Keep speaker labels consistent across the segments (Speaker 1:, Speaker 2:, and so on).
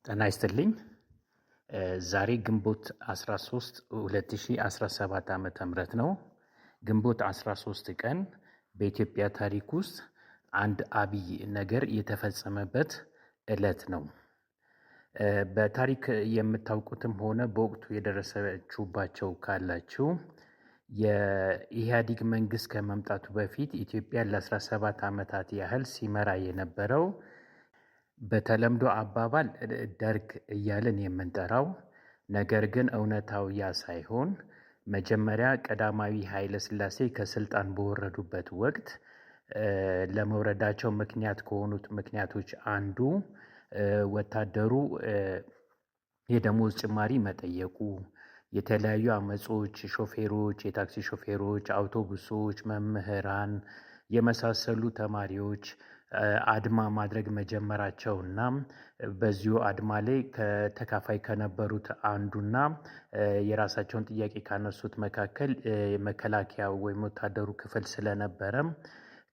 Speaker 1: ጤና ይስጥልኝ። ዛሬ ግንቦት 13 2017 ዓመተ ምህረት ነው። ግንቦት 13 ቀን በኢትዮጵያ ታሪክ ውስጥ አንድ አብይ ነገር የተፈጸመበት ዕለት ነው። በታሪክ የምታውቁትም ሆነ በወቅቱ የደረሰችሁባቸው ካላችሁ የኢህአዴግ መንግስት ከመምጣቱ በፊት ኢትዮጵያ ለ17 ዓመታት ያህል ሲመራ የነበረው በተለምዶ አባባል ደርግ እያልን የምንጠራው ነገር ግን እውነታው ያ ሳይሆን መጀመሪያ ቀዳማዊ ኃይለ ሥላሴ ከስልጣን በወረዱበት ወቅት ለመውረዳቸው ምክንያት ከሆኑት ምክንያቶች አንዱ ወታደሩ የደሞዝ ጭማሪ መጠየቁ፣ የተለያዩ አመጾች፣ ሾፌሮች፣ የታክሲ ሾፌሮች፣ አውቶቡሶች፣ መምህራን የመሳሰሉ ተማሪዎች አድማ ማድረግ መጀመራቸውና በዚሁ አድማ ላይ ከተካፋይ ከነበሩት አንዱና የራሳቸውን ጥያቄ ካነሱት መካከል መከላከያ ወይም ወታደሩ ክፍል ስለነበረ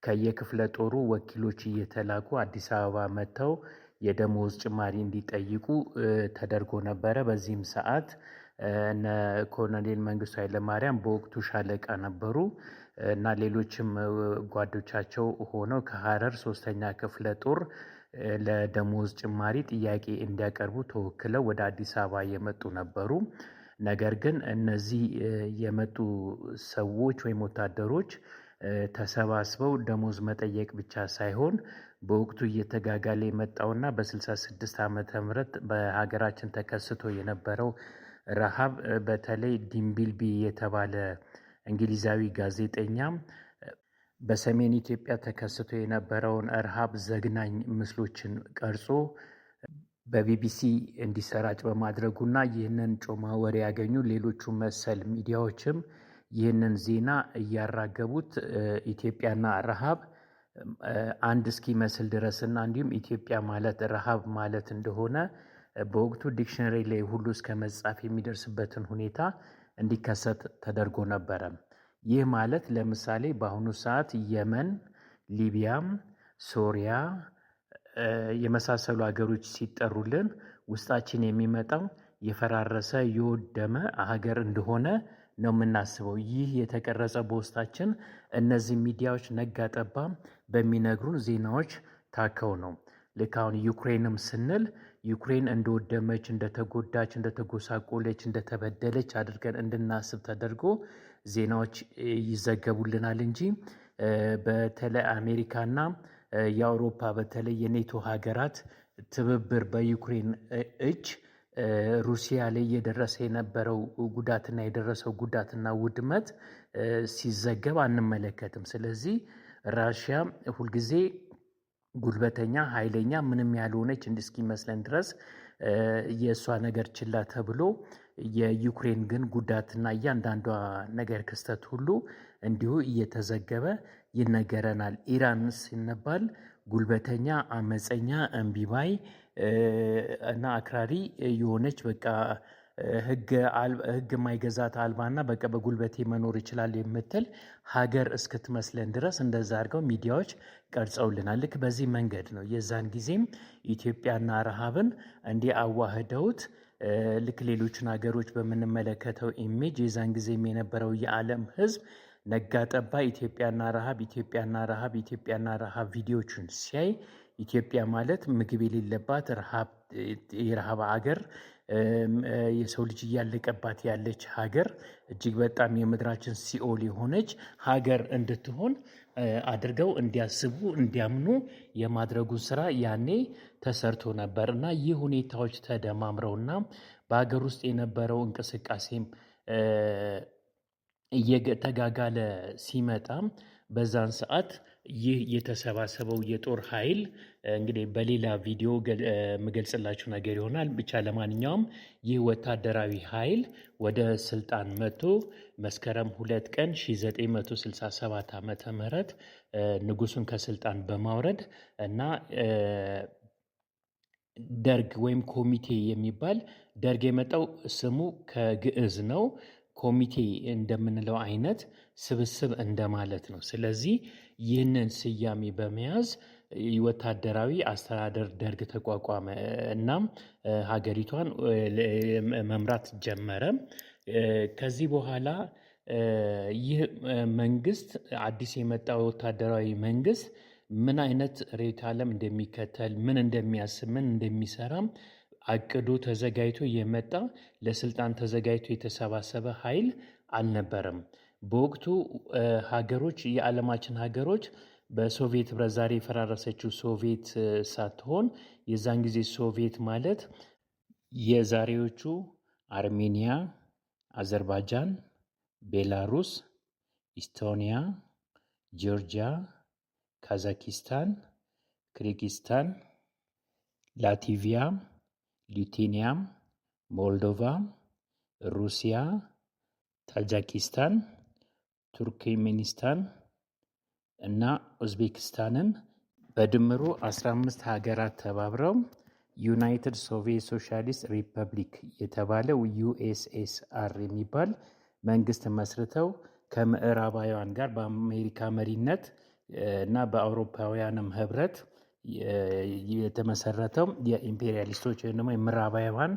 Speaker 1: ከየክፍለ ጦሩ ወኪሎች እየተላኩ አዲስ አበባ መጥተው የደሞዝ ጭማሪ እንዲጠይቁ ተደርጎ ነበረ። በዚህም ሰዓት እነ ኮሎኔል መንግስቱ ኃይለማርያም በወቅቱ ሻለቃ ነበሩ እና ሌሎችም ጓዶቻቸው ሆነው ከሐረር 3ኛ ክፍለ ጦር ለደሞዝ ጭማሪ ጥያቄ እንዲያቀርቡ ተወክለው ወደ አዲስ አበባ የመጡ ነበሩ። ነገር ግን እነዚህ የመጡ ሰዎች ወይም ወታደሮች ተሰባስበው ደሞዝ መጠየቅ ብቻ ሳይሆን በወቅቱ እየተጋጋለ የመጣውና በ66 ዓመተ ምህረት በሀገራችን ተከስቶ የነበረው ረሃብ በተለይ ዲምቢልቢ የተባለ እንግሊዛዊ ጋዜጠኛ በሰሜን ኢትዮጵያ ተከስቶ የነበረውን ረሃብ ዘግናኝ ምስሎችን ቀርጾ በቢቢሲ እንዲሰራጭ በማድረጉና ይህንን ጮማ ወሬ ያገኙ ሌሎቹ መሰል ሚዲያዎችም ይህንን ዜና እያራገቡት ኢትዮጵያና ረሃብ አንድ እስኪመስል ድረስና እንዲሁም ኢትዮጵያ ማለት ረሃብ ማለት እንደሆነ በወቅቱ ዲክሽነሪ ላይ ሁሉ እስከ መጻፍ የሚደርስበትን ሁኔታ እንዲከሰት ተደርጎ ነበረ። ይህ ማለት ለምሳሌ በአሁኑ ሰዓት የመን፣ ሊቢያ፣ ሶሪያ የመሳሰሉ ሀገሮች ሲጠሩልን ውስጣችን የሚመጣው የፈራረሰ የወደመ ሀገር እንደሆነ ነው የምናስበው። ይህ የተቀረጸ በውስጣችን እነዚህ ሚዲያዎች ነጋ ጠባ በሚነግሩን ዜናዎች ታከው ነው። ልክ አሁን ዩክሬንም ስንል ዩክሬን እንደወደመች፣ እንደተጎዳች፣ እንደተጎሳቆለች፣ እንደተበደለች አድርገን እንድናስብ ተደርጎ ዜናዎች ይዘገቡልናል እንጂ በተለይ አሜሪካና የአውሮፓ በተለይ የኔቶ ሀገራት ትብብር በዩክሬን እጅ ሩሲያ ላይ እየደረሰ የነበረው ጉዳትና የደረሰው ጉዳትና ውድመት ሲዘገብ አንመለከትም። ስለዚህ ራሽያ ሁልጊዜ ጉልበተኛ፣ ኃይለኛ፣ ምንም ያልሆነች እስኪመስለን ድረስ የእሷ ነገር ችላ ተብሎ የዩክሬን ግን ጉዳትና እያንዳንዷ ነገር ክስተት ሁሉ እንዲሁ እየተዘገበ ይነገረናል። ኢራን ስንባል ጉልበተኛ፣ አመፀኛ፣ እምቢባይ እና አክራሪ የሆነች በቃ ህግ የማይገዛት አልባና በቃ በጉልበቴ መኖር ይችላል የምትል ሀገር እስክትመስለን ድረስ እንደዛ አድርገው ሚዲያዎች ቀርጸውልናል። ልክ በዚህ መንገድ ነው የዛን ጊዜም ኢትዮጵያና ረሃብን እንዲህ አዋህደውት ልክ ሌሎችን ሀገሮች በምንመለከተው ኢሜጅ የዛን ጊዜም የነበረው የዓለም ህዝብ ነጋ ጠባ ኢትዮጵያና ረሃብ፣ ኢትዮጵያና ረሃብ፣ ኢትዮጵያና ረሃብ ቪዲዮቹን ሲያይ ኢትዮጵያ ማለት ምግብ የሌለባት የረሃብ ሀገር፣ የሰው ልጅ እያለቀባት ያለች ሀገር፣ እጅግ በጣም የምድራችን ሲኦል የሆነች ሀገር እንድትሆን አድርገው እንዲያስቡ እንዲያምኑ የማድረጉን ስራ ያኔ ተሰርቶ ነበር እና ይህ ሁኔታዎች ተደማምረውና በሀገር ውስጥ የነበረው እንቅስቃሴም እየተጋጋለ ሲመጣም በዛን ሰዓት ይህ የተሰባሰበው የጦር ኃይል እንግዲህ በሌላ ቪዲዮ የምገልጽላችሁ ነገር ይሆናል። ብቻ ለማንኛውም ይህ ወታደራዊ ኃይል ወደ ስልጣን መጥቶ መስከረም 2 ቀን 1967 ዓመተ ምህረት ንጉሱን ከስልጣን በማውረድ እና ደርግ ወይም ኮሚቴ የሚባል ደርግ የመጣው ስሙ ከግዕዝ ነው። ኮሚቴ እንደምንለው አይነት ስብስብ እንደማለት ነው። ስለዚህ ይህንን ስያሜ በመያዝ ወታደራዊ አስተዳደር ደርግ ተቋቋመ እና ሀገሪቷን መምራት ጀመረ። ከዚህ በኋላ ይህ መንግስት አዲስ የመጣው ወታደራዊ መንግስት ምን አይነት ርዕዮተ ዓለም እንደሚከተል ምን እንደሚያስብ ምን እንደሚሰራም አቅዶ ተዘጋጅቶ የመጣ ለስልጣን ተዘጋጅቶ የተሰባሰበ ኃይል አልነበረም። በወቅቱ ሀገሮች የዓለማችን ሀገሮች በሶቪየት ህብረት ዛሬ የፈራረሰችው ሶቪየት ሳትሆን የዛን ጊዜ ሶቪየት ማለት የዛሬዎቹ አርሜኒያ፣ አዘርባይጃን፣ ቤላሩስ፣ ኢስቶኒያ፣ ጆርጂያ፣ ካዛኪስታን፣ ክሪጊስታን፣ ላቲቪያ፣ ሊቱዌኒያ፣ ሞልዶቫ፣ ሩሲያ፣ ታጂኪስታን፣ ቱርክሜኒስታን እና ኡዝቤኪስታንን በድምሩ 15 ሀገራት ተባብረው ዩናይትድ ሶቪየት ሶሻሊስት ሪፐብሊክ የተባለው ዩኤስኤስአር የሚባል መንግስት መስርተው ከምዕራባውያን ጋር በአሜሪካ መሪነት እና በአውሮፓውያንም ህብረት የተመሰረተው የኢምፔሪያሊስቶች ወይም ደግሞ የምዕራባውያን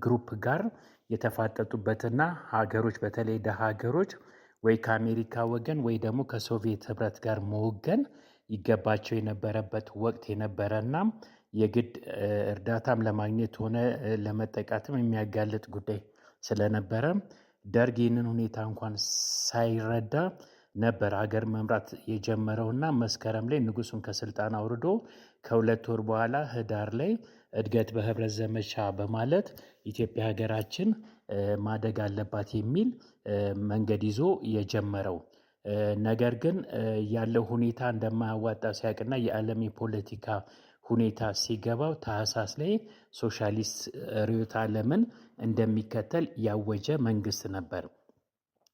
Speaker 1: ግሩፕ ጋር የተፋጠጡበትና ሀገሮች በተለይ ደሃ ሀገሮች ወይ ከአሜሪካ ወገን ወይ ደግሞ ከሶቪየት ህብረት ጋር መወገን ይገባቸው የነበረበት ወቅት የነበረና የግድ እርዳታም ለማግኘት ሆነ ለመጠቃትም የሚያጋልጥ ጉዳይ ስለነበረ ደርግ ይህንን ሁኔታ እንኳን ሳይረዳ ነበር ሀገር መምራት የጀመረውና መስከረም ላይ ንጉሱን ከስልጣን አውርዶ ከሁለት ወር በኋላ ህዳር ላይ እድገት በህብረት ዘመቻ በማለት ኢትዮጵያ ሀገራችን ማደግ አለባት የሚል መንገድ ይዞ የጀመረው። ነገር ግን ያለው ሁኔታ እንደማያዋጣ ሲያውቅና የዓለም የፖለቲካ ሁኔታ ሲገባው ታህሳስ ላይ ሶሻሊስት ርዕዮተ ዓለምን እንደሚከተል ያወጀ መንግስት ነበር።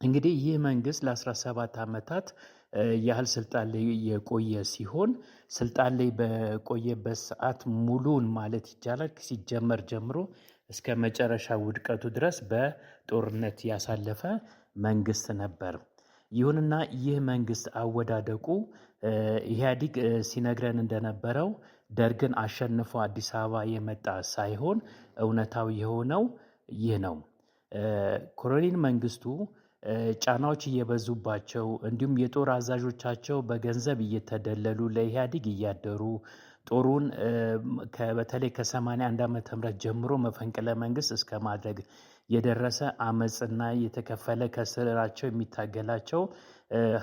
Speaker 1: እንግዲህ ይህ መንግስት ለ17 ዓመታት ያህል ስልጣን ላይ የቆየ ሲሆን ስልጣን ላይ በቆየበት ሰዓት ሙሉን ማለት ይቻላል ሲጀመር ጀምሮ እስከ መጨረሻ ውድቀቱ ድረስ በጦርነት ያሳለፈ መንግስት ነበር። ይሁንና ይህ መንግስት አወዳደቁ ኢህአዴግ ሲነግረን እንደነበረው ደርግን አሸንፎ አዲስ አበባ የመጣ ሳይሆን እውነታው የሆነው ይህ ነው። ኮሎኔል መንግስቱ ጫናዎች እየበዙባቸው እንዲሁም የጦር አዛዦቻቸው በገንዘብ እየተደለሉ ለኢህአዴግ እያደሩ ጦሩን በተለይ ከ81 ዓመተ ምህረት ጀምሮ መፈንቅለ መንግስት እስከ ማድረግ የደረሰ አመፅና የተከፈለ ከስራቸው የሚታገላቸው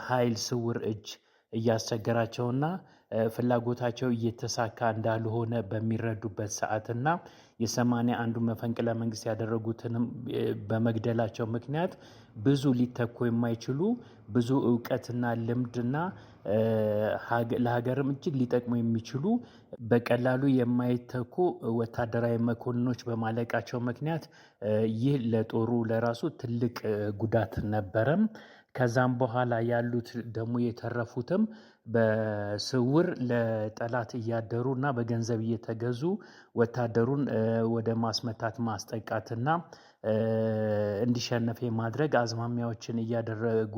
Speaker 1: ኃይል ስውር እጅ እያስቸገራቸውና ፍላጎታቸው እየተሳካ እንዳልሆነ በሚረዱበት ሰዓትና የ81ዱ መፈንቅለ መንግስት ያደረጉትንም በመግደላቸው ምክንያት ብዙ ሊተኩ የማይችሉ ብዙ እውቀትና ልምድና ለሀገርም እጅግ ሊጠቅሙ የሚችሉ በቀላሉ የማይተኩ ወታደራዊ መኮንኖች በማለቃቸው ምክንያት ይህ ለጦሩ ለራሱ ትልቅ ጉዳት ነበረም። ከዛም በኋላ ያሉት ደግሞ የተረፉትም በስውር ለጠላት እያደሩና በገንዘብ እየተገዙ ወታደሩን ወደ ማስመታት ማስጠቃትና እንዲሸነፍ የማድረግ አዝማሚያዎችን እያደረጉ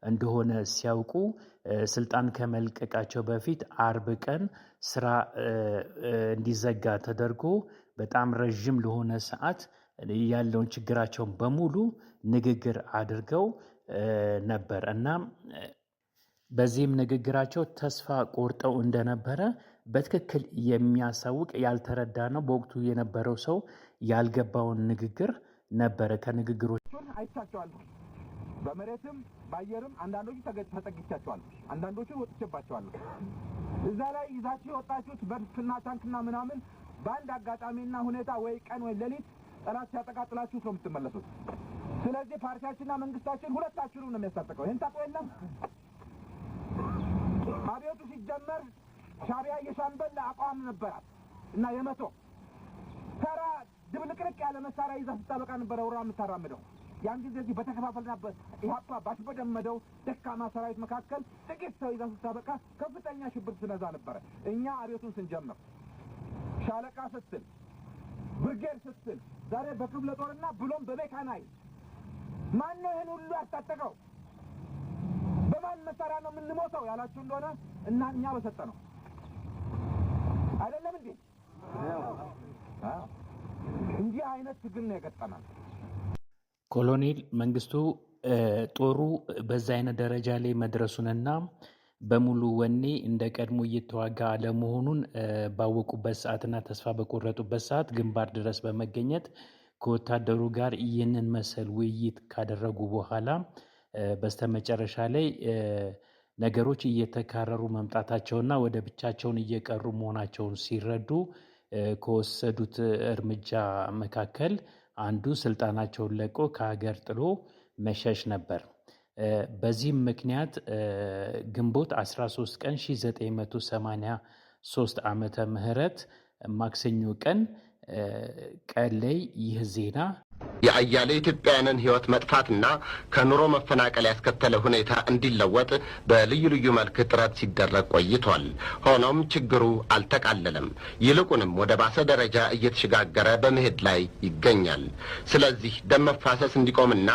Speaker 1: እንደሆነ ሲያውቁ ስልጣን ከመልቀቃቸው በፊት አርብ ቀን ስራ እንዲዘጋ ተደርጎ በጣም ረጅም ለሆነ ሰዓት ያለውን ችግራቸውን በሙሉ ንግግር አድርገው ነበር እና በዚህም ንግግራቸው ተስፋ ቆርጠው እንደነበረ በትክክል የሚያሳውቅ ያልተረዳ ነው። በወቅቱ የነበረው ሰው ያልገባውን ንግግር ነበረ። ከንግግሮቹን
Speaker 2: አይቻቸዋለሁ። በመሬትም በአየርም አንዳንዶቹ ተጠግቻቸዋለሁ፣ አንዳንዶቹን ወጥቼባቸዋለሁ። እዛ ላይ ይዛችሁ የወጣችሁት በርፍና ታንክና ምናምን በአንድ አጋጣሚና ሁኔታ ወይ ቀን ወይ ሌሊት ጠላት ሲያጠቃጥላችሁ ነው የምትመለሱት። ስለዚህ ፓርቲያችንና መንግስታችን ሁለታችሁንም ነው የሚያስታጥቀው። ይሄን ታውቁ የለም? አብዮቱ ሲጀመር ሻዕቢያ የሻምበል አቋም ነበራት እና የመቶ ተራ ድብልቅልቅ ያለ መሳሪያ ይዛ ስታበቃ ነበረ ወራ የምታራምደው። ያን ጊዜ እዚህ በተከፋፈልና ኢህአፓ ባሽበደመደው ደካማ ሰራዊት መካከል ጥቂት ሰው ይዛ ስታበቃ ከፍተኛ ሽብር ትነዛ ነበረ። እኛ አብዮቱን ስንጀምር ሻለቃ ስትል ብርጌድ ስትል ዛሬ በክፍለ ጦርና ብሎም በሜካናይዝ ማነው ይህን ሁሉ ያስታጠቀው? በማን መሳሪያ ነው የምንሞተው ያላችሁ እንደሆነ እና እኛ በሰጠነው አይደለም እንዴ? እንዲህ አይነት ትግል ነው የገጠመን።
Speaker 1: ኮሎኔል መንግስቱ ጦሩ በዛ አይነት ደረጃ ላይ መድረሱንና በሙሉ ወኔ እንደ ቀድሞ እየተዋጋ አለመሆኑን ባወቁበት ሰዓትና ተስፋ በቆረጡበት ሰዓት ግንባር ድረስ በመገኘት ከወታደሩ ጋር ይህንን መሰል ውይይት ካደረጉ በኋላ በስተመጨረሻ ላይ ነገሮች እየተካረሩ መምጣታቸውና ወደ ብቻቸውን እየቀሩ መሆናቸውን ሲረዱ ከወሰዱት እርምጃ መካከል አንዱ ስልጣናቸውን ለቆ ከሀገር ጥሎ መሸሽ ነበር። በዚህም ምክንያት ግንቦት 13 ቀን 1983 ዓመተ ምህረት ማክሰኞ ቀን ላይ ይህ ዜና
Speaker 3: የአያሌ ኢትዮጵያውያንን ሕይወት መጥፋትና ከኑሮ መፈናቀል ያስከተለ ሁኔታ እንዲለወጥ በልዩ ልዩ መልክ ጥረት ሲደረግ ቆይቷል። ሆኖም ችግሩ አልተቃለለም። ይልቁንም ወደ ባሰ ደረጃ እየተሸጋገረ በመሄድ ላይ ይገኛል። ስለዚህ ደም መፋሰስ እንዲቆምና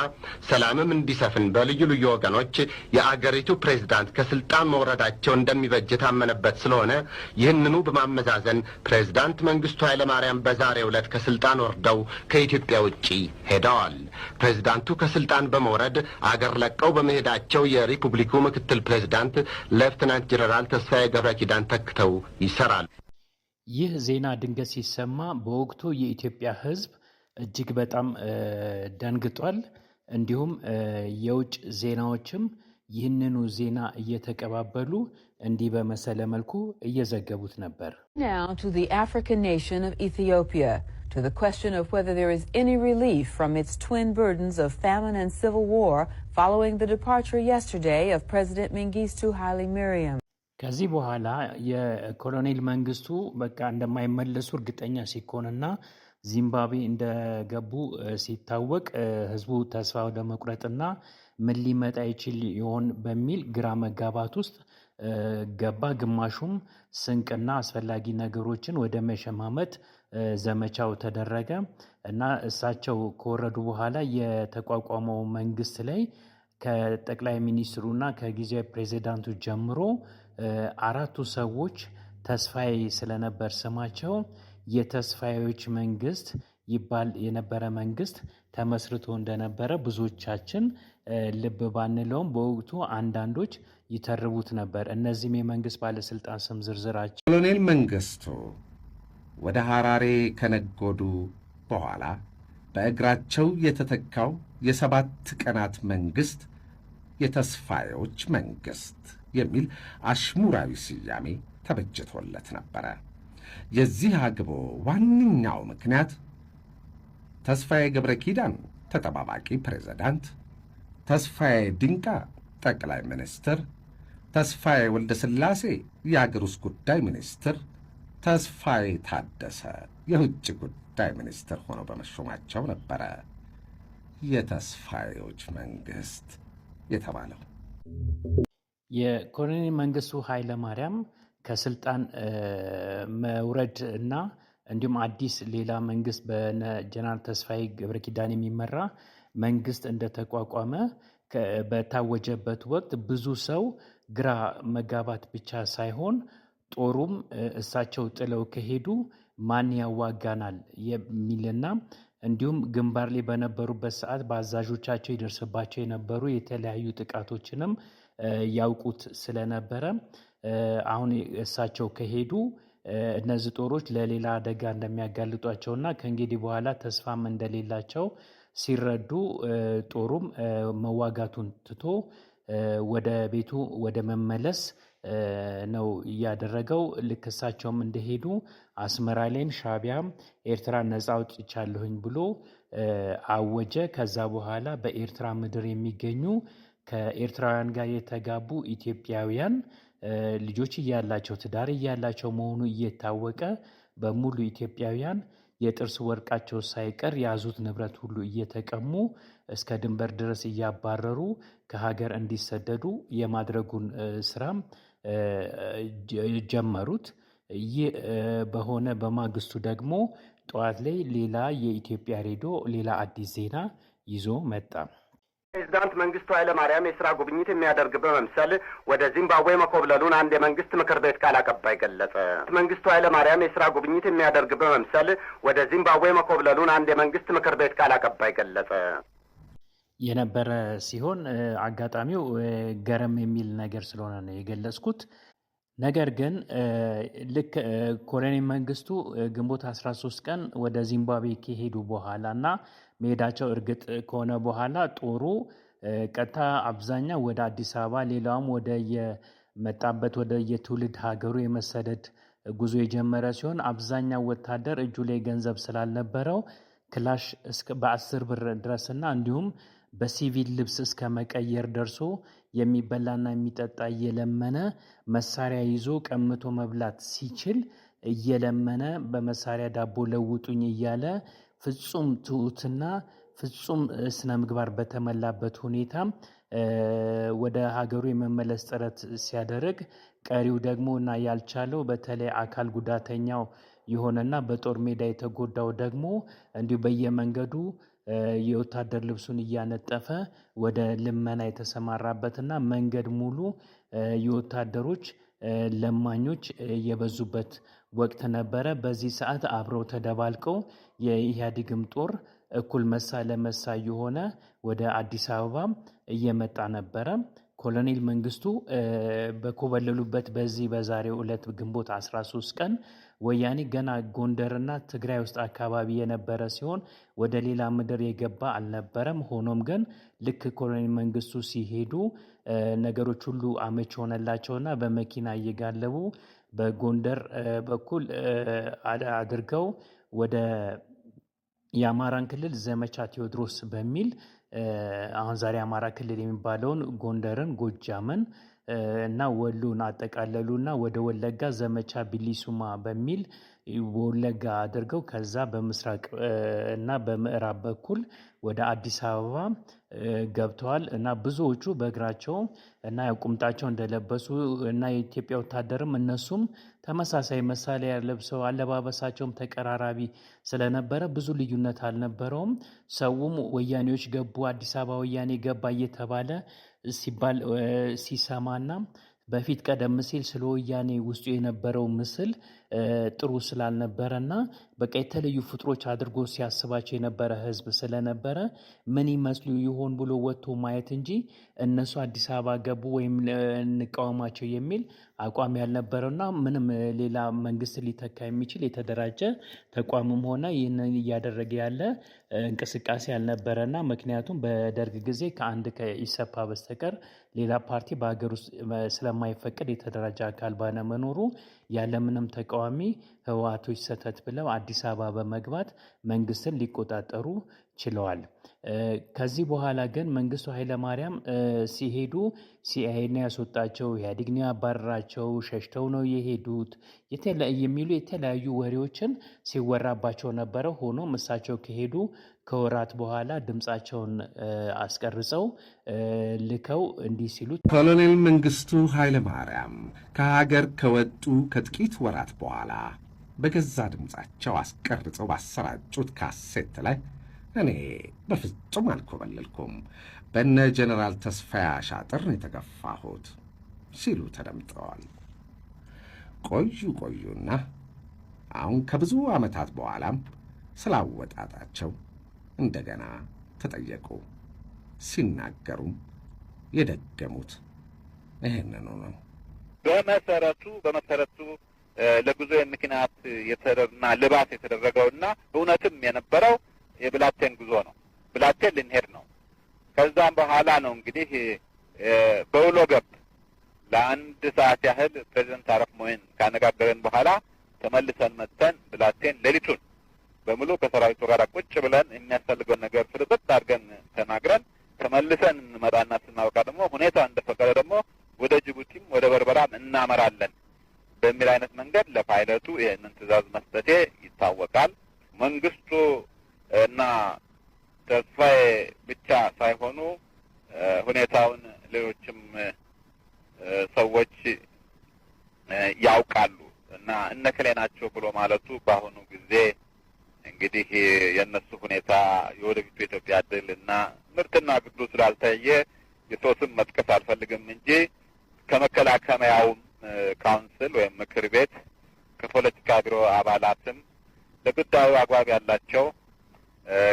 Speaker 3: ሰላምም እንዲሰፍን በልዩ ልዩ ወገኖች የአገሪቱ ፕሬዝዳንት ከስልጣን መውረዳቸው እንደሚበጅ የታመነበት ስለሆነ ይህንኑ በማመዛዘን ፕሬዝዳንት መንግስቱ ኃይለማርያም በዛሬው ዕለት ከስልጣን ወርደው ከኢትዮጵያ ውጪ ሄደዋል። ፕሬዝዳንቱ ከስልጣን በመውረድ አገር ለቀው በመሄዳቸው የሪፑብሊኩ ምክትል ፕሬዝዳንት ሌፍትናንት ጀነራል ተስፋዬ ገብረኪዳን ተክተው ይሰራሉ።
Speaker 1: ይህ ዜና ድንገት ሲሰማ በወቅቱ የኢትዮጵያ ሕዝብ እጅግ በጣም ደንግጧል። እንዲሁም የውጭ ዜናዎችም ይህንኑ ዜና እየተቀባበሉ እንዲህ በመሰለ መልኩ እየዘገቡት ነበር።
Speaker 4: Now to the African nation of Ethiopia. To the question of whether there is any relief from its twin burdens of famine and civil war following the departure yesterday of President Mengistu Haile Mariam.
Speaker 1: ከዚህ በኋላ የኮሎኔል መንግስቱ በቃ እንደማይመለሱ እርግጠኛ ሲኮንና ዚምባብዌ እንደገቡ ሲታወቅ ህዝቡ ተስፋ ወደ መቁረጥና ምን ሊመጣ ይችል ይሆን በሚል ግራ መጋባት ውስጥ ገባ። ግማሹም ስንቅና አስፈላጊ ነገሮችን ወደ መሸማመት ዘመቻው ተደረገ እና እሳቸው ከወረዱ በኋላ የተቋቋመው መንግስት ላይ ከጠቅላይ ሚኒስትሩና ከጊዜያዊ ፕሬዚዳንቱ ጀምሮ አራቱ ሰዎች ተስፋዬ ስለነበር ስማቸው የተስፋዬዎች መንግስት ይባል የነበረ መንግስት ተመስርቶ እንደነበረ ብዙዎቻችን ልብ ባንለውም በወቅቱ አንዳንዶች ይተርቡት ነበር። እነዚህም የመንግስት ባለስልጣን ስም ዝርዝራቸው
Speaker 5: ኮሎኔል መንግስቱ ወደ ሐራሬ ከነጎዱ በኋላ በእግራቸው የተተካው የ7 ቀናት መንግሥት የተስፋዬዎች መንግሥት የሚል አሽሙራዊ ስያሜ ተበጅቶለት ነበረ። የዚህ አግቦ ዋነኛው ምክንያት ተስፋዬ ገብረ ኪዳን ተጠባባቂ ፕሬዝዳንት፣ ተስፋዬ ድንቃ ጠቅላይ ሚኒስትር፣ ተስፋዬ ወልደ ሥላሴ የአገር ውስጥ ጉዳይ ሚኒስትር፣ ተስፋዬ ታደሰ የውጭ ጉዳይ ሚኒስትር ሆነው በመሾማቸው ነበረ የተስፋዬዎች መንግሥት የተባለው።
Speaker 1: የኮሎኔል መንግስቱ ኃይለ ማርያም ከስልጣን መውረድ እና እንዲሁም አዲስ ሌላ መንግስት በጀነራል ተስፋዬ ገብረ ኪዳን የሚመራ መንግስት እንደተቋቋመ በታወጀበት ወቅት ብዙ ሰው ግራ መጋባት ብቻ ሳይሆን ጦሩም እሳቸው ጥለው ከሄዱ ማን ያዋጋናል የሚልና እንዲሁም ግንባር ላይ በነበሩበት ሰዓት በአዛዦቻቸው ይደርስባቸው የነበሩ የተለያዩ ጥቃቶችንም ያውቁት ስለነበረ አሁን እሳቸው ከሄዱ እነዚህ ጦሮች ለሌላ አደጋ እንደሚያጋልጧቸውና ከእንግዲህ በኋላ ተስፋም እንደሌላቸው ሲረዱ ጦሩም መዋጋቱን ትቶ ወደ ቤቱ ወደ መመለስ ነው እያደረገው። ልክ እሳቸውም እንደሄዱ አስመራ ላይም ሻዕቢያ ኤርትራ ነጻ አውጥቻለሁኝ ብሎ አወጀ። ከዛ በኋላ በኤርትራ ምድር የሚገኙ ከኤርትራውያን ጋር የተጋቡ ኢትዮጵያውያን ልጆች እያላቸው ትዳር እያላቸው መሆኑ እየታወቀ በሙሉ ኢትዮጵያውያን የጥርስ ወርቃቸው ሳይቀር የያዙት ንብረት ሁሉ እየተቀሙ እስከ ድንበር ድረስ እያባረሩ ከሀገር እንዲሰደዱ የማድረጉን ስራም ጀመሩት። ይህ በሆነ በማግስቱ ደግሞ ጠዋት ላይ ሌላ የኢትዮጵያ ሬዲዮ ሌላ አዲስ ዜና ይዞ መጣ።
Speaker 3: ፕሬዝዳንት መንግስቱ ኃይለማርያም የሥራ ጉብኝት የሚያደርግ በመምሰል ወደ ዚምባብዌ መኮብለሉን አንድ የመንግስት ምክር ቤት ቃል አቀባይ ገለጸ። መንግስቱ ኃይለማርያም የሥራ ጉብኝት የሚያደርግ በመምሰል ወደ ዚምባብዌ መኮብለሉን አንድ የመንግስት ምክር ቤት ቃል አቀባይ ገለጸ።
Speaker 1: የነበረ ሲሆን አጋጣሚው ገረም የሚል ነገር ስለሆነ ነው የገለጽኩት። ነገር ግን ልክ ኮሎኔል መንግስቱ ግንቦት 13 ቀን ወደ ዚምባብዌ ከሄዱ በኋላ እና መሄዳቸው እርግጥ ከሆነ በኋላ ጦሩ ቀጥታ አብዛኛው ወደ አዲስ አበባ ሌላውም ወደ የመጣበት ወደ የትውልድ ሀገሩ የመሰደድ ጉዞ የጀመረ ሲሆን አብዛኛው ወታደር እጁ ላይ ገንዘብ ስላልነበረው ክላሽ በ10 ብር ድረስና እንዲሁም በሲቪል ልብስ እስከ መቀየር ደርሶ የሚበላና የሚጠጣ እየለመነ መሳሪያ ይዞ ቀምቶ መብላት ሲችል እየለመነ በመሳሪያ ዳቦ ለውጡኝ እያለ ፍጹም ትሁትና ፍጹም ስነ ምግባር በተሞላበት ሁኔታ ወደ ሀገሩ የመመለስ ጥረት ሲያደርግ ቀሪው ደግሞ እና ያልቻለው በተለይ አካል ጉዳተኛው የሆነና በጦር ሜዳ የተጎዳው ደግሞ እንዲሁ በየመንገዱ የወታደር ልብሱን እያነጠፈ ወደ ልመና የተሰማራበትና መንገድ ሙሉ የወታደሮች ለማኞች የበዙበት ወቅት ነበረ። በዚህ ሰዓት አብረው ተደባልቀው የኢህአዴግም ጦር እኩል መሳ ለመሳ የሆነ ወደ አዲስ አበባ እየመጣ ነበረ። ኮሎኔል መንግስቱ በኮበለሉበት በዚህ በዛሬው ዕለት ግንቦት 13 ቀን ወያኔ ገና ጎንደርና ትግራይ ውስጥ አካባቢ የነበረ ሲሆን ወደ ሌላ ምድር የገባ አልነበረም። ሆኖም ግን ልክ ኮሎኔል መንግስቱ ሲሄዱ ነገሮች ሁሉ አመች ሆነላቸውና በመኪና እየጋለቡ በጎንደር በኩል አድርገው ወደ የአማራን ክልል ዘመቻ ቴዎድሮስ በሚል አሁን ዛሬ አማራ ክልል የሚባለውን ጎንደርን፣ ጎጃምን እና ወሎን አጠቃለሉና ወደ ወለጋ ዘመቻ ቢሊሱማ በሚል ወለጋ አድርገው ከዛ በምስራቅ እና በምዕራብ በኩል ወደ አዲስ አበባ ገብተዋል እና ብዙዎቹ በእግራቸው እና ቁምጣቸው እንደለበሱ እና የኢትዮጵያ ወታደርም እነሱም ተመሳሳይ መሳሪያ ለብሰው አለባበሳቸውም ተቀራራቢ ስለነበረ ብዙ ልዩነት አልነበረውም። ሰውም ወያኔዎች ገቡ፣ አዲስ አበባ ወያኔ ገባ እየተባለ ሲባል ሲሰማና በፊት ቀደም ሲል ስለ ወያኔ ውስጡ የነበረው ምስል ጥሩ ስላልነበረና በቃ የተለዩ ፍጥሮች አድርጎ ሲያስባቸው የነበረ ህዝብ ስለነበረ ምን ይመስሉ ይሆን ብሎ ወጥቶ ማየት እንጂ እነሱ አዲስ አበባ ገቡ ወይም እንቃወማቸው የሚል አቋም ያልነበረውና ምንም ሌላ መንግስት ሊተካ የሚችል የተደራጀ ተቋምም ሆነ ይህንን እያደረገ ያለ እንቅስቃሴ ያልነበረና ምክንያቱም በደርግ ጊዜ ከአንድ ከኢሰፓ በስተቀር ሌላ ፓርቲ በሀገር ውስጥ ስለማይፈቀድ የተደራጀ አካል ባለመኖሩ ያለምንም ተቃዋሚ ህወሓቶች ሰተት ብለው አዲስ አበባ በመግባት መንግስትን ሊቆጣጠሩ ችለዋል። ከዚህ በኋላ ግን መንግስቱ ኃይለማርያም ሲሄዱ ሲአይኤ ነው ያስወጣቸው፣ ኢህአዴግ ነው ያባረራቸው፣ ሸሽተው ነው የሄዱት የሚሉ የተለያዩ ወሬዎችን ሲወራባቸው ነበረ። ሆኖም እሳቸው ከሄዱ ከወራት በኋላ ድምፃቸውን አስቀርጸው ልከው እንዲህ ሲሉ
Speaker 5: ኮሎኔል መንግስቱ ኃይለማርያም ከሀገር ከወጡ ከጥቂት ወራት በኋላ በገዛ ድምፃቸው አስቀርጸው ባሰራጩት ካሴት ላይ እኔ በፍጹም አልኮበለልኩም፣ በነ ጀነራል ተስፋዬ አሻጥር የተገፋሁት ሲሉ ተደምጠዋል። ቆዩና አሁን ከብዙ ዓመታት በኋላም ስላወጣጣቸው እንደገና ተጠየቁ። ሲናገሩም የደገሙት ይህንኑ ነው።
Speaker 6: በመሰረቱ ለጉዞ ምክንያት የተደረገና ልባት የተደረገውና እውነትም የነበረው የብላቴን ጉዞ ነው። ብላቴን ልንሄድ ነው። ከዛም በኋላ ነው እንግዲህ በውሎ ገብ ለአንድ ሰዓት ያህል ፕሬዚደንት አረፍ ሞይን ካነጋገረን በኋላ ተመልሰን መጥተን ብላቴን ሌሊቱን በሙሉ ከሰራዊቱ ጋር ቁጭ ብለን የሚያስፈልገውን ነገር ፍርጥጥ አድርገን ተናግረን ተመልሰን እንመጣና ስናውቃ ደግሞ ሁኔታ እንደፈቀደ ደግሞ ወደ ጅቡቲም ወደ በርበራም እናመራለን በሚል አይነት መንገድ ለፓይለቱ ይህንን ትዕዛዝ መስጠቴ ይታወቃል። መንግስቱ እና ተስፋዬ ብቻ ሳይሆኑ ሁኔታውን ሌሎችም ሰዎች ያውቃሉ እና እነከሌ ናቸው ብሎ ማለቱ በአሁኑ ጊዜ እንግዲህ የእነሱ ሁኔታ የወደፊቱ ኢትዮጵያ ድልና ምርትና ግዱ ስላልታየ የሶስም መጥቀስ አልፈልግም እንጂ ከመከላከያውም ካውንስል ወይም ምክር ቤት ከፖለቲካ ቢሮ አባላትም ለጉዳዩ አግባብ ያላቸው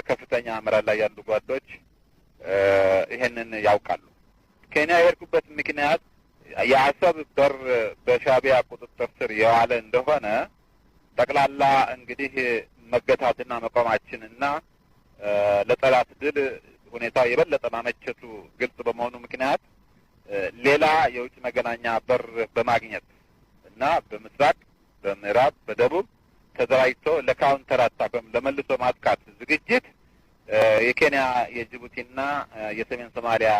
Speaker 6: ከፍተኛ አመራር ላይ ያሉ ጓዶች ይሄንን ያውቃሉ። ኬንያ የሄድኩበት ምክንያት የአሰብ በር በሻዕቢያ ቁጥጥር ስር የዋለ እንደሆነ ጠቅላላ እንግዲህ መገታትና መቆማችንና ለጠላት ድል ሁኔታ የበለጠ ማመቸቱ ግልጽ በመሆኑ ምክንያት ሌላ የውጭ መገናኛ በር በማግኘት እና በምስራቅ፣ በምዕራብ፣ በደቡብ ተደራጅቶ ለካውንተር አታክ ወይም ለመልሶ ማጥቃት ዝግጅት የኬንያ የጅቡቲና የሰሜን ሶማሊያ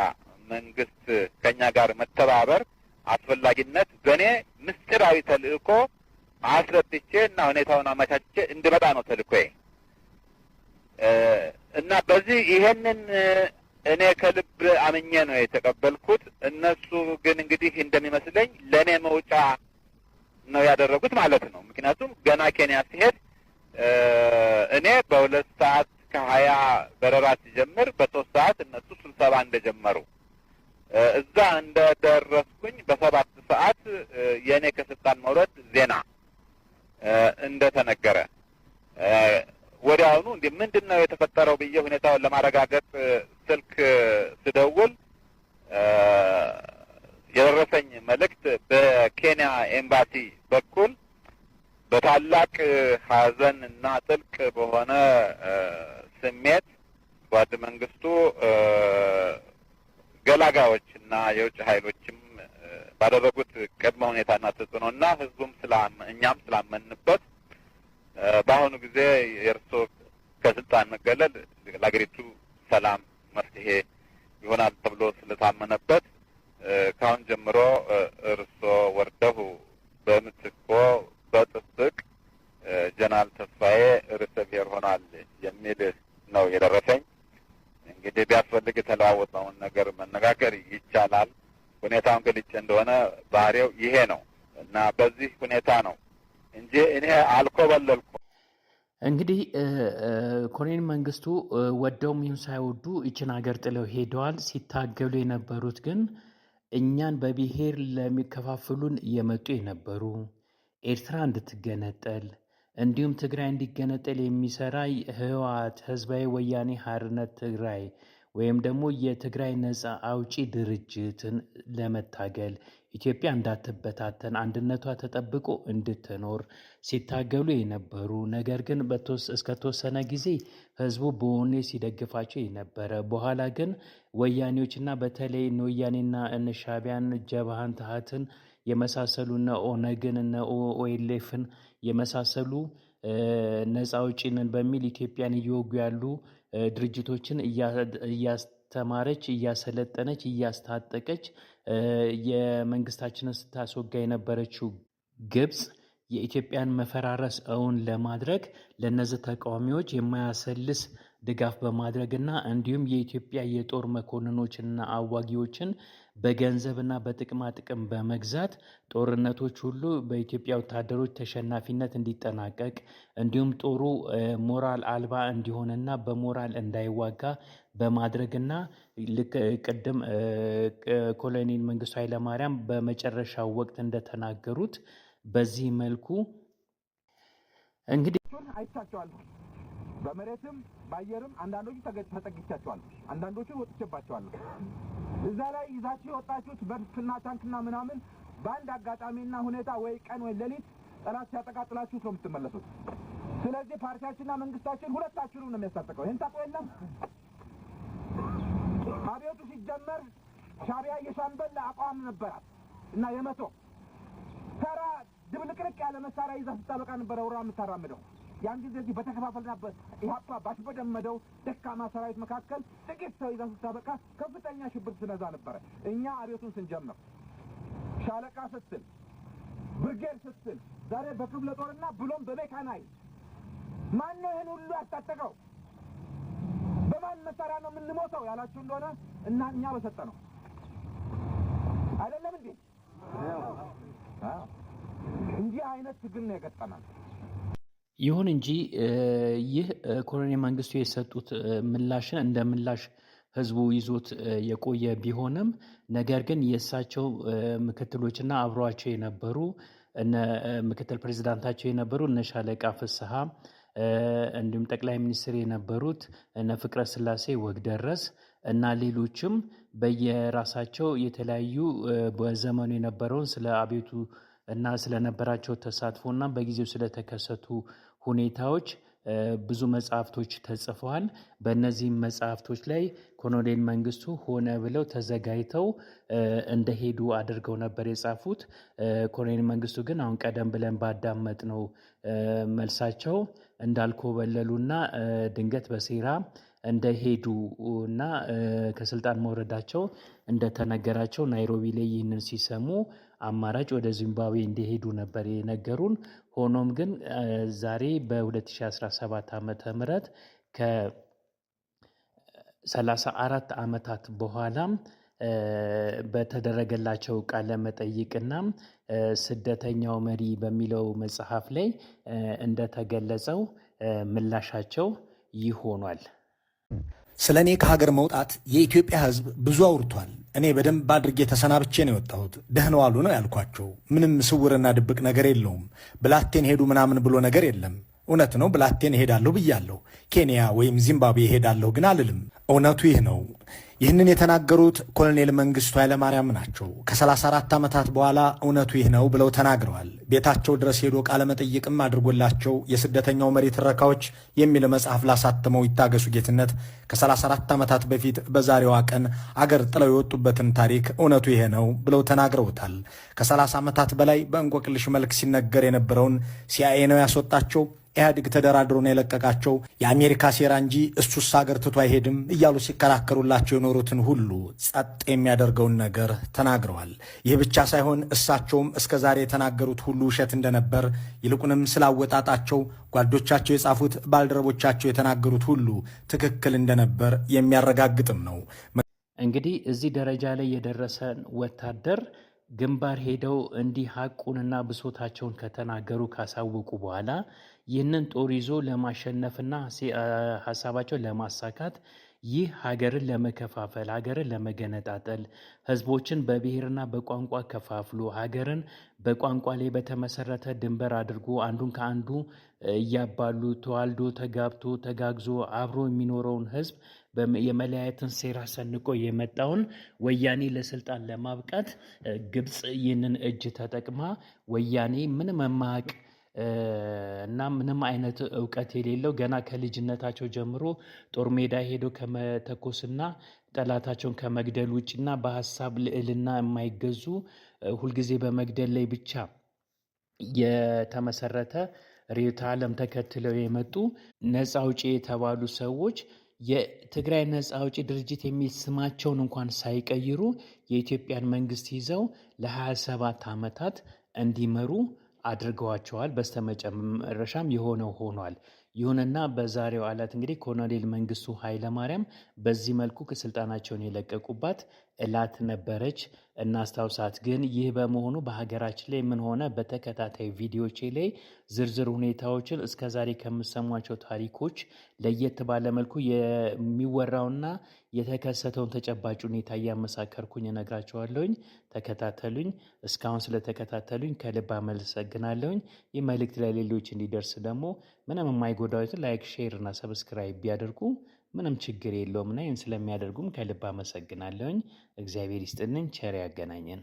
Speaker 6: መንግስት ከኛ ጋር መተባበር አስፈላጊነት በእኔ ምስጢራዊ ተልእኮ አስረድቼ እና ሁኔታውን አመቻችቼ እንድመጣ ነው ተልእኮዬ እና በዚህ ይሄንን እኔ ከልብ አምኜ ነው የተቀበልኩት። እነሱ ግን እንግዲህ እንደሚመስለኝ ለእኔ መውጫ ነው ያደረጉት ማለት ነው። ምክንያቱም ገና ኬንያ ሲሄድ እኔ በ2 ሰዓት ከ20 በረራ ሲጀምር በ3 ሰዓት እነሱ ስብሰባ እንደጀመሩ እዛ እንደደረስኩኝ በ7 ሰዓት የእኔ ከስልጣን መውረድ ዜና እንደተነገረ ወዲያውኑ እንዴ ምንድን ነው የተፈጠረው ብዬ ሁኔታውን ለማረጋገጥ ስልክ ስደውል የደረሰኝ መልእክት በኬንያ ኤምባሲ በኩል በታላቅ ሐዘን እና ጥልቅ በሆነ ስሜት ጓድ መንግስቱ ገላጋዎች እና የውጭ ኃይሎችም ባደረጉት ቅድመ ሁኔታና ተጽዕኖና ህዝቡም እኛም ስላመንበት በአሁኑ ጊዜ የእርስዎ ከስልጣን መገለል ለአገሪቱ ሰላም መፍትሄ ይሆናል ተብሎ ስለታመነበት ከአሁን ጀምሮ እርስዎ ወርደው በምትኮ በጥብቅ ጀነራል ተስፋዬ ርዕሰ ብሔር ሆኗል የሚል ነው የደረሰኝ። እንግዲህ ቢያስፈልግ የተለዋወጥነውን ነገር መነጋገር ይቻላል። ሁኔታውን ገልጬ እንደሆነ ባህሪው ይሄ ነው እና በዚህ ሁኔታ ነው እንጂ እኔ አልኮበለልኩም።
Speaker 1: እንግዲህ ኮሎኔል መንግስቱ ወደውም ይሁን ሳይወዱ ይችን ሀገር ጥለው ሄደዋል። ሲታገሉ የነበሩት ግን እኛን በብሔር ለሚከፋፍሉን እየመጡ የነበሩ ኤርትራ እንድትገነጠል እንዲሁም ትግራይ እንዲገነጠል የሚሰራ ህወሓት ህዝባዊ ወያኔ ሓርነት ትግራይ ወይም ደግሞ የትግራይ ነጻ አውጪ ድርጅትን ለመታገል ኢትዮጵያ እንዳትበታተን አንድነቷ ተጠብቆ እንድትኖር ሲታገሉ የነበሩ ነገር ግን እስከተወሰነ ጊዜ ህዝቡ በወኔ ሲደግፋቸው የነበረ በኋላ ግን ወያኔዎችና በተለይ እነ ወያኔና እነ ሻዕቢያን ጀብሃን ታህትን የመሳሰሉ እነ ኦነግን እነ ኦኤልኤፍን የመሳሰሉ ነጻ አውጪ ነን በሚል ኢትዮጵያን እየወጉ ያሉ ድርጅቶችን እያስተማረች እያሰለጠነች እያስታጠቀች የመንግስታችንን ስታስወጋ የነበረችው ግብጽ የኢትዮጵያን መፈራረስ እውን ለማድረግ ለነዚህ ተቃዋሚዎች የማያሰልስ ድጋፍ በማድረግና እንዲሁም የኢትዮጵያ የጦር መኮንኖችና አዋጊዎችን በገንዘብና በጥቅማ ጥቅም በመግዛት ጦርነቶች ሁሉ በኢትዮጵያ ወታደሮች ተሸናፊነት እንዲጠናቀቅ እንዲሁም ጦሩ ሞራል አልባ እንዲሆንና በሞራል እንዳይዋጋ በማድረግና ልክ ቅድም ኮሎኔል መንግስቱ ኃይለማርያም በመጨረሻው ወቅት እንደተናገሩት በዚህ መልኩ እንግዲህ
Speaker 2: አይቻቸዋለሁ። በመሬትም በአየርም አንዳንዶቹ ተጠግቻቸዋለሁ፣ አንዳንዶቹን ወጥቼባቸዋለሁ። እዛ ላይ ይዛችሁ የወጣችሁት መድፍና ታንክና ምናምን በአንድ አጋጣሚና ሁኔታ ወይ ቀን ወይ ሌሊት ጠላት ሲያጠቃጥላችሁ ነው የምትመለሱት። ስለዚህ ፓርቲያችንና መንግስታችን ሁለታችሁንም ነው የሚያስታጥቀው። ይህን ታውቁ የለም? አብዮቱ ሲጀመር ሻዕቢያ የሻምበል አቋም ነበራት እና የመቶ ተራ ድብልቅልቅ ያለ መሳሪያ ይዛ ስታበቃ ነበረ ወራ የምታራምደው። ያን ጊዜ እዚህ በተከፋፈልና ኢህአፓ ባሽበደመደው ደካማ ሰራዊት መካከል ጥቂት ሰው ይዛ ስታበቃ ከፍተኛ ሽብር ስነዛ ነበረ። እኛ አብዮቱን ስንጀምር ሻለቃ ስትል ብርጌድ ስትል ዛሬ በክፍለ ጦርና ብሎም በሜካናይ ማነው ይህን ሁሉ ያስታጠቀው? በማን መሳሪያ ነው የምንሞተው ያላችሁ እንደሆነ እና እኛ በሰጠ ነው አይደለም እንዴ? እንዲህ አይነት ትግል ነው የገጠመን።
Speaker 1: ይሁን እንጂ ይህ ኮሎኔል መንግስቱ የሰጡት ምላሽን እንደ ምላሽ ህዝቡ ይዞት የቆየ ቢሆንም ነገር ግን የእሳቸው ምክትሎችና አብረዋቸው የነበሩ ምክትል ፕሬዚዳንታቸው የነበሩ እነ ሻለቃ ፍስሐ እንዲሁም ጠቅላይ ሚኒስትር የነበሩት እነ ፍቅረ ስላሴ ወግደረስ እና ሌሎችም በየራሳቸው የተለያዩ በዘመኑ የነበረውን ስለ አቤቱ እና ስለነበራቸው ተሳትፎና በጊዜው ስለተከሰቱ ሁኔታዎች ብዙ መጽሐፍቶች ተጽፈዋል። በእነዚህም መጽሐፍቶች ላይ ኮሎኔል መንግስቱ ሆነ ብለው ተዘጋጅተው እንደሄዱ አድርገው ነበር የጻፉት። ኮሎኔል መንግስቱ ግን አሁን ቀደም ብለን ባዳመጥነው መልሳቸው እንዳልኮበለሉና ድንገት በሴራ እንደሄዱ እና ከስልጣን መውረዳቸው እንደተነገራቸው ናይሮቢ ላይ ይህንን ሲሰሙ አማራጭ ወደ ዚምባብዌ እንደሄዱ ነበር የነገሩን። ሆኖም ግን ዛሬ በ2017 ዓመተ ምህረት ከ34 ዓመታት በኋላም በተደረገላቸው ቃለ መጠይቅና ስደተኛው መሪ በሚለው መጽሐፍ ላይ እንደተገለጸው ምላሻቸው ይህ ሆኗል።
Speaker 7: ስለ እኔ ከሀገር መውጣት የኢትዮጵያ ሕዝብ ብዙ አውርቷል። እኔ በደንብ አድርጌ ተሰናብቼ ነው የወጣሁት። ደህና ዋሉ ነው ያልኳቸው። ምንም ስውርና ድብቅ ነገር የለውም። ብላቴን ሄዱ ምናምን ብሎ ነገር የለም። እውነት ነው፣ ብላቴን እሄዳለሁ ብያለሁ። ኬንያ ወይም ዚምባብዌ እሄዳለሁ ግን አልልም። እውነቱ ይህ ነው። ይህንን የተናገሩት ኮሎኔል መንግስቱ ኃይለማርያም ናቸው። ከ34 ዓመታት በኋላ እውነቱ ይህ ነው ብለው ተናግረዋል። ቤታቸው ድረስ ሄዶ ቃለመጠይቅም አድርጎላቸው የስደተኛው መሪ ትረካዎች የሚል መጽሐፍ ላሳተመው ይታገሱ ጌትነት ከ34 ዓመታት በፊት በዛሬዋ ቀን አገር ጥለው የወጡበትን ታሪክ እውነቱ ይሄ ነው ብለው ተናግረውታል። ከ30 ዓመታት በላይ በእንቆቅልሽ መልክ ሲነገር የነበረውን ሲአይኤ ነው ያስወጣቸው፣ ኢህአዴግ ተደራድሮ ነው የለቀቃቸው፣ የአሜሪካ ሴራ እንጂ እሱስ ሀገር ትቶ አይሄድም እያሉ ሲከራከሩላቸው የኖሩትን ሁሉ ጸጥ የሚያደርገውን ነገር ተናግረዋል። ይህ ብቻ ሳይሆን እሳቸውም እስከ ዛሬ የተናገሩት ሁሉ ውሸት እንደነበር፣ ይልቁንም ስላወጣጣቸው ጓዶቻቸው የጻፉት ባልደረቦቻቸው የተናገሩት ሁሉ ትክክል እንደነበር የሚያረጋግጥም ነው።
Speaker 1: እንግዲህ እዚህ ደረጃ ላይ የደረሰን ወታደር ግንባር ሄደው እንዲህ ሐቁንና ብሶታቸውን ከተናገሩ ካሳወቁ በኋላ ይህንን ጦር ይዞ ለማሸነፍና ሀሳባቸውን ለማሳካት ይህ ሀገርን ለመከፋፈል፣ ሀገርን ለመገነጣጠል፣ ህዝቦችን በብሔርና በቋንቋ ከፋፍሎ ሀገርን በቋንቋ ላይ በተመሰረተ ድንበር አድርጎ አንዱን ከአንዱ እያባሉ ተዋልዶ ተጋብቶ ተጋግዞ አብሮ የሚኖረውን ህዝብ የመለያየትን ሴራ ሰንቆ የመጣውን ወያኔ ለስልጣን ለማብቃት ግብፅ ይህንን እጅ ተጠቅማ ወያኔ ምንም የማያውቅ እና ምንም አይነት እውቀት የሌለው ገና ከልጅነታቸው ጀምሮ ጦር ሜዳ ሄዶ ከመተኮስና ጠላታቸውን ከመግደል ውጭና በሀሳብ ልዕልና የማይገዙ ሁልጊዜ በመግደል ላይ ብቻ የተመሰረተ ርዕዮተ ዓለም ተከትለው የመጡ ነፃ አውጪ የተባሉ ሰዎች የትግራይ ነፃ አውጪ ድርጅት የሚል ስማቸውን እንኳን ሳይቀይሩ የኢትዮጵያን መንግስት ይዘው ለ27 ዓመታት እንዲመሩ አድርገዋቸዋል። በስተመጨረሻም የሆነው ሆኗል። ይሁንና በዛሬው ዕለት እንግዲህ ኮሎኔል መንግስቱ ኃይለማርያም በዚህ መልኩ ከስልጣናቸውን የለቀቁባት ዕለት ነበረች። እናስታውሳት። ግን ይህ በመሆኑ በሀገራችን ላይ ምን ሆነ? በተከታታይ ቪዲዮቼ ላይ ዝርዝር ሁኔታዎችን እስከዛሬ ከምሰሟቸው ታሪኮች ለየት ባለ መልኩ የሚወራውና የተከሰተውን ተጨባጭ ሁኔታ እያመሳከርኩኝ እነግራቸዋለሁኝ። ተከታተሉኝ። እስካሁን ስለተከታተሉኝ ከልብ አመሰግናለሁኝ። ይህ መልእክት ለሌሎች እንዲደርስ ደግሞ ምንም የማይጎዳዎትን ላይክ፣ ሼር እና ሰብስክራይብ ቢያደርጉ ምንም ችግር የለውም እና ይህን ስለሚያደርጉም ከልብ አመሰግናለሁኝ። እግዚአብሔር ይስጥልን። ቸር ያገናኘን።